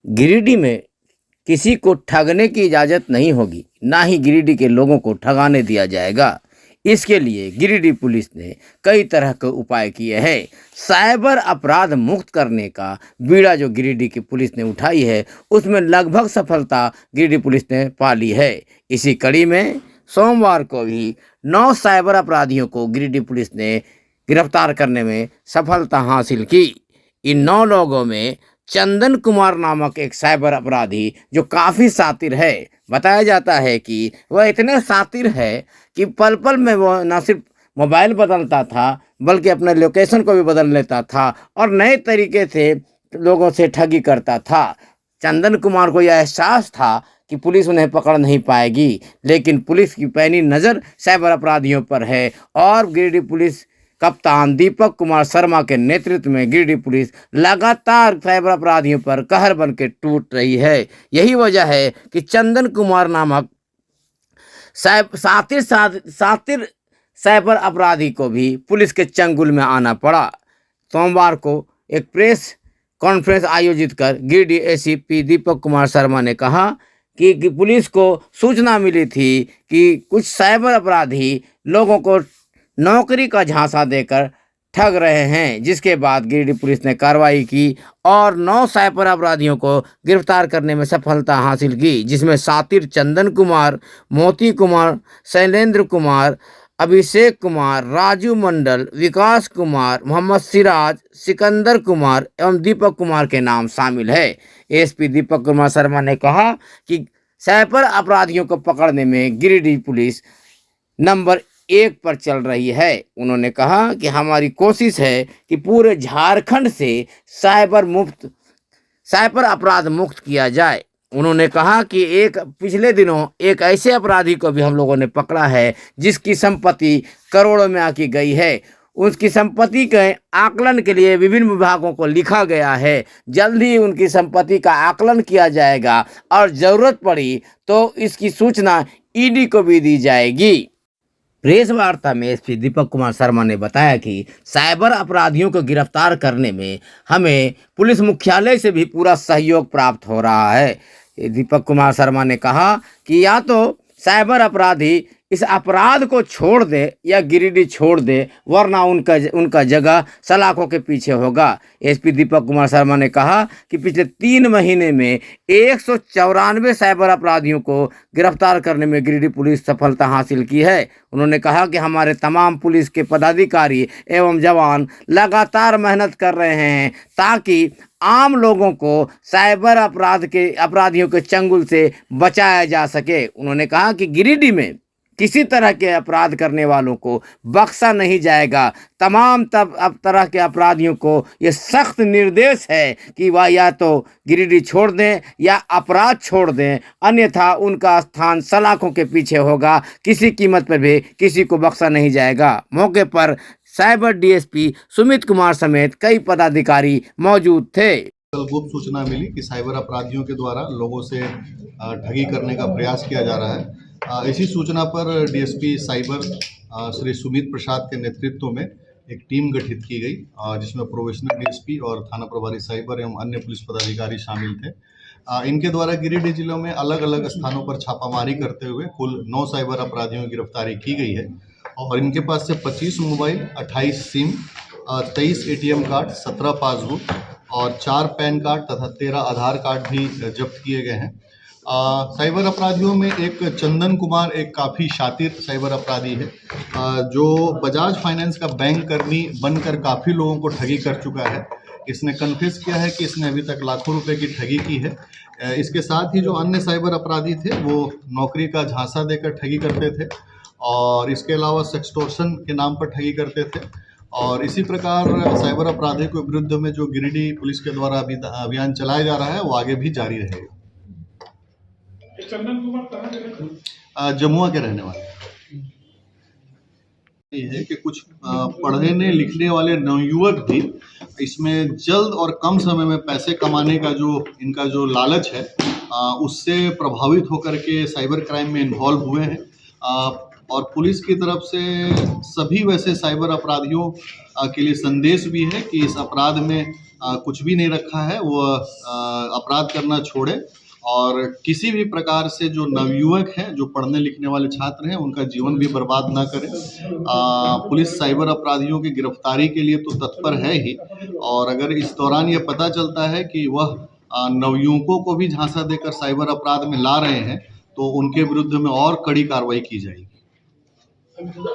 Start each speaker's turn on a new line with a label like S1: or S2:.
S1: गिरिडीह में किसी को ठगने की इजाज़त नहीं होगी, ना ही गिरिडीह के लोगों को ठगाने दिया जाएगा। इसके लिए गिरिडीह पुलिस ने कई तरह के उपाय किए हैं। साइबर अपराध मुक्त करने का बीड़ा जो गिरिडीह की पुलिस ने उठाई है, उसमें लगभग सफलता गिरिडीह पुलिस ने पा ली है। इसी कड़ी में सोमवार को भी 9 साइबर अपराधियों को गिरिडीह पुलिस ने गिरफ्तार करने में सफलता हासिल की। इन 9 लोगों में चंदन कुमार नामक एक साइबर अपराधी जो काफ़ी शातिर है। बताया जाता है कि वह इतने शातिर है कि पल पल में वो न सिर्फ मोबाइल बदलता था, बल्कि अपने लोकेशन को भी बदल लेता था और नए तरीके से लोगों से ठगी करता था। चंदन कुमार को यह एहसास था कि पुलिस उन्हें पकड़ नहीं पाएगी, लेकिन पुलिस की पैनी नज़र साइबर अपराधियों पर है और गिरिडीह पुलिस कप्तान दीपक कुमार शर्मा के नेतृत्व में गिरिडीह पुलिस लगातार साइबर अपराधियों पर कहर बन के टूट रही है। यही वजह है कि चंदन कुमार नामक शातिर साइबर अपराधी को भी पुलिस के चंगुल में आना पड़ा। सोमवार को एक प्रेस कॉन्फ्रेंस आयोजित कर गिरिडीह एसीपी दीपक कुमार शर्मा ने कहा कि पुलिस को सूचना मिली थी कि कुछ साइबर अपराधी लोगों को नौकरी का झांसा देकर ठग रहे हैं, जिसके बाद गिरिडीह पुलिस ने कार्रवाई की और 9 साइबर अपराधियों को गिरफ्तार करने में सफलता हासिल की, जिसमें शातिर चंदन कुमार, मोती कुमार, शैलेंद्र कुमार, अभिषेक कुमार, राजू मंडल, विकास कुमार, मोहम्मद सिराज, सिकंदर कुमार एवं दीपक कुमार के नाम शामिल है। एसपी दीपक कुमार शर्मा ने कहा कि साइबर अपराधियों को पकड़ने में गिरिडीह पुलिस नंबर 1 पर चल रही है। उन्होंने कहा कि हमारी कोशिश है कि पूरे झारखंड से साइबर अपराध मुक्त किया जाए। उन्होंने कहा कि पिछले दिनों एक ऐसे अपराधी को भी हम लोगों ने पकड़ा है जिसकी संपत्ति करोड़ों में आकी गई है। उसकी संपत्ति के आकलन के लिए विभिन्न विभागों को लिखा गया है। जल्द ही उनकी संपत्ति का आकलन किया जाएगा और ज़रूरत पड़ी तो इसकी सूचना ईडी को भी दी जाएगी। प्रेस वार्ता में एसपी दीपक कुमार शर्मा ने बताया कि साइबर अपराधियों को गिरफ्तार करने में हमें पुलिस मुख्यालय से भी पूरा सहयोग प्राप्त हो रहा है। दीपक कुमार शर्मा ने कहा कि या तो साइबर अपराधी इस अपराध को छोड़ दे या गिरिडीह छोड़ दे, वरना उनका जगह सलाखों के पीछे होगा। एसपी दीपक कुमार शर्मा ने कहा कि पिछले 3 महीने में 194 साइबर अपराधियों को गिरफ्तार करने में गिरिडीह पुलिस सफलता हासिल की है। उन्होंने कहा कि हमारे तमाम पुलिस के पदाधिकारी एवं जवान लगातार मेहनत कर रहे हैं ताकि आम लोगों को साइबर अपराधियों के चंगुल से बचाया जा सके। उन्होंने कहा कि गिरिडीह में किसी तरह के अपराध करने वालों को बख्शा नहीं जाएगा। तमाम तरह के अपराधियों को ये सख्त निर्देश है कि वह या तो गिरिडीह छोड़ दें या अपराध छोड़ दें, अन्यथा उनका स्थान सलाखों के पीछे होगा। किसी कीमत पर भी किसी को बख्शा नहीं जाएगा। मौके पर साइबर डीएसपी सुमित कुमार समेत कई पदाधिकारी मौजूद थे।
S2: गुप्त सूचना मिली कि साइबर अपराधियों के द्वारा लोगों से ठगी करने का प्रयास किया जा रहा है। इसी सूचना पर डीएसपी साइबर श्री सुमित प्रसाद के नेतृत्व में एक टीम गठित की गई, जिसमें प्रोबेशनर डीएसपी और थाना प्रभारी साइबर एवं अन्य पुलिस पदाधिकारी शामिल थे। इनके द्वारा गिरिडीह जिलों में अलग अलग स्थानों पर छापामारी करते हुए कुल 9 साइबर अपराधियों की गिरफ्तारी की गई है और इनके पास से 25 mobile, 28 SIM, 23 ATM card, 17 passbook और 4 पैन कार्ड तथा 13 आधार कार्ड भी जब्त किए गए हैं। साइबर अपराधियों में एक चंदन कुमार एक काफ़ी शातिर साइबर अपराधी है, जो बजाज फाइनेंस का बैंक कर्मी बनकर काफ़ी लोगों को ठगी कर चुका है। इसने कन्फेस किया है कि इसने अभी तक लाखों रुपए की ठगी की है। इसके साथ ही जो अन्य साइबर अपराधी थे वो नौकरी का झांसा देकर ठगी करते थे और इसके अलावा सेक्सटोर्शन के नाम पर ठगी करते थे। और इसी प्रकार साइबर अपराधी के विरुद्ध में जो गिरिडीह पुलिस के द्वारा अभियान चलाया जा रहा है वो आगे भी जारी रहेगा।
S3: चंदन कुमार कहाँ के रहने?
S2: जमुआ के रहने वाले ये है कि कुछ पढ़ने लिखने वाले नवयुवक भी इसमें जल्द और कम समय में पैसे कमाने का जो इनका जो लालच है उससे प्रभावित होकर के साइबर क्राइम में इन्वॉल्व हुए हैं। और पुलिस की तरफ से सभी वैसे साइबर अपराधियों के लिए संदेश भी है कि इस अपराध में कुछ भी नहीं रखा है, वह अपराध करना छोड़े और किसी भी प्रकार से जो नवयुवक हैं, जो पढ़ने लिखने वाले छात्र हैं, उनका जीवन भी बर्बाद ना करें। पुलिस साइबर अपराधियों की गिरफ्तारी के लिए तो तत्पर है ही, और अगर इस दौरान यह पता चलता है कि वह नवयुवकों को भी झांसा देकर साइबर अपराध में ला रहे हैं, तो उनके विरुद्ध में और कड़ी कार्रवाई की जाएगी।